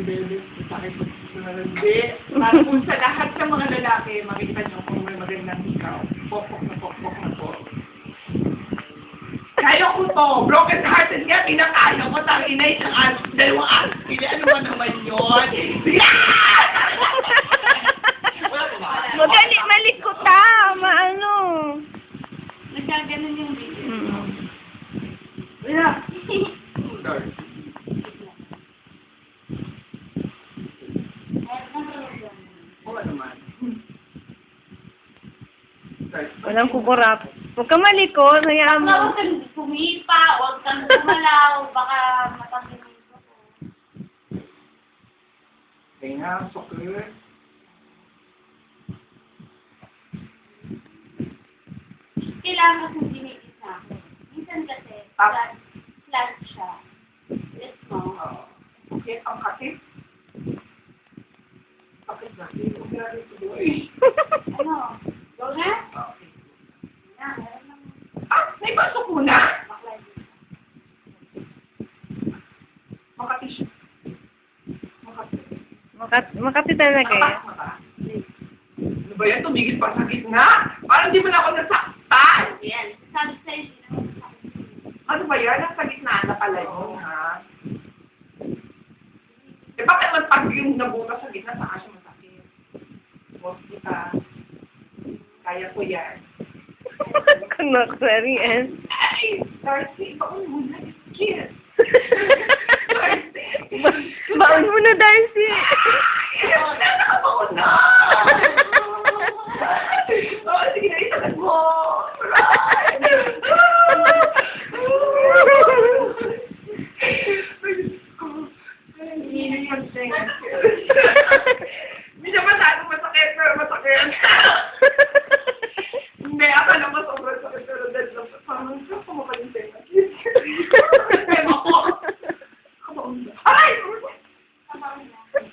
bebe. Sakit po sa hindi. Para kung sa lahat ng mga lalaki, makita nyo kung may magandang ikaw. Pokpok na po. Kaya ko to. Broken hearted nga, pinakaya ko. Tangina isang dalawang pili. Ano ba naman yun? Yeah! Magali, malikot maano. Nagkaganon yung video. Yeah. Oo naman. Walang kukurap. Huwag kang malikot, hayaan mo. Huwag kang pumipa, huwag kang gumalaw, baka matanggalin ko. Kaya nga, sukir. Kailangan kong dinigit sa akin. Minsan kasi, flat siya. Yes, mo. Okay, ang kapit. Kapit na. Okay na rin ito eh. Ano? Go na? Okay. Yan, meron lang. May baso ko na. Bakla dito. Makati siya. Makati talaga eh. Ano ba yan? Tumigil pa sa gitna? Parang di mo na ako nasaktan. Yan. Sabi sa'yo, hindi naman sa akin. Ano ba yan? Nasa gitna na pala yun, ha? Eh, bakit man pag yung nabutas sa gitna, saan siya masakit? Huwag kita. Kaya ko yan. Kunwari eh. Ay! Darcy, baon mo na. Kiss! Darcy! Baon mo na, Darcy. Ay! Nakakabaon na! Oh, sige na, isagan mo! Hindi siya masyadong masakit, pero masakit. Hindi, akala mo sobrang sakit, pero dead lang. Parang siya kumakaling tenga. Ay!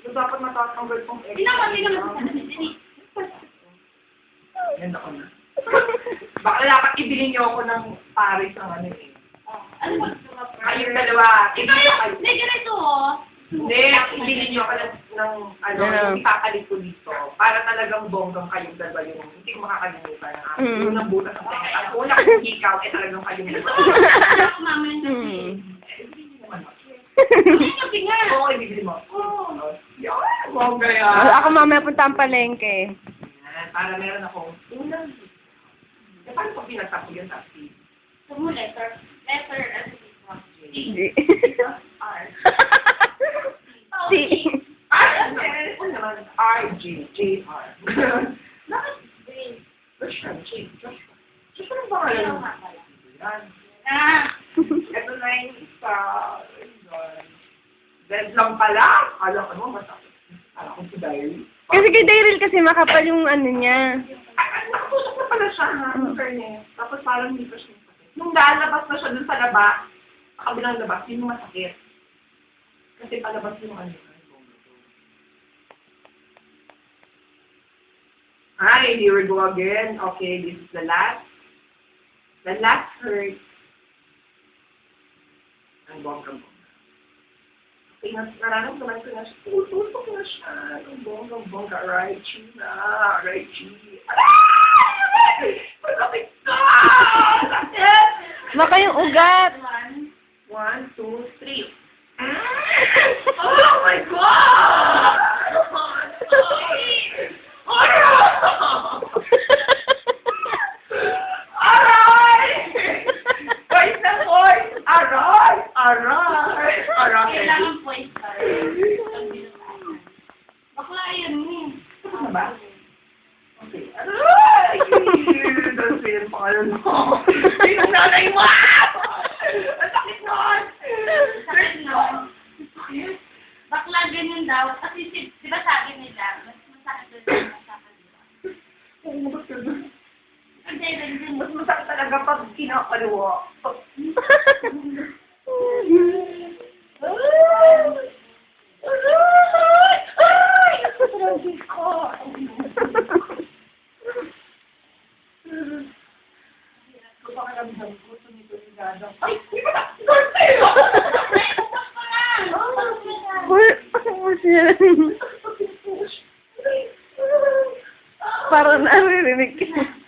Dapat matatanggal kong egg. Hindi naman sa akin. Yan ako na. Baka dapat ibili niyo ako ng Paris ng ano eh. Ano ba ito? Kayong dalawa. Hindi, ganito oh. Hindi, ibili niyo ako ng ano, Yeah. ipapalit ko dito. Para talagang bonggang kayong dalawa yung hindi ko makakalimutan ng akin. Yung nang butas ng tenga. Ang una kong hikaw, eh talagang kayong dalawa. Anak ko mama yung Hmm. Hindi nga. Oo, ibibili mo. Oo. Yan, bongga yan. Ako mamaya punta ang palengke. Yan, para meron akong unang hikaw. Eh, paano pag pinagtap ko yung taxi? So, mo letter, ano dito? G. R. C. Ano naman? R-J. J-R. Bakit? Joshua. Joshua. Joshua ang pangalan Ayaw mo. nga pala. Yan. Ah! Ito na yung isa. Red lang pala. Alam ko mo, masakit. Alam ko si Diary. Kasi kay Daryl kasi makapal yung ano niya. Nakatusok na pala siya, ha? Ang fairness. Tapos parang hindi pa siya masakit. Nung lalabas na siya dun sa labas, sa kabilang labas, yun yung masakit. Kasi palabas yung ano. Hi, here we go again. Okay, this is the last. The last hurt. Ang bonggang. Okay, nararamdaman ko na siya. Tutusok na siya. Ang bonggang. Right, China. Right, China. Masakit ka! Sakit! Baka yung ugat. 1, 2, 3. Oh my God! Aray! Voice na voice! Aray! Aray! Aray! Kailangan voice ka. Bakla yun eh. Ano ba? Okay. Aray! That's it. Pangalan mo. Sinong nanay mo? Ang sakit nun! Sakit nun. Sakit? Bakla ganyan daw. Kasi di ba sabi nila, mas masakit doon sa kanila. Oo, ba't ganun? Hindi, hindi. Mas masakit talaga pag kinakaliwa. Uy, Parang naririnig ko.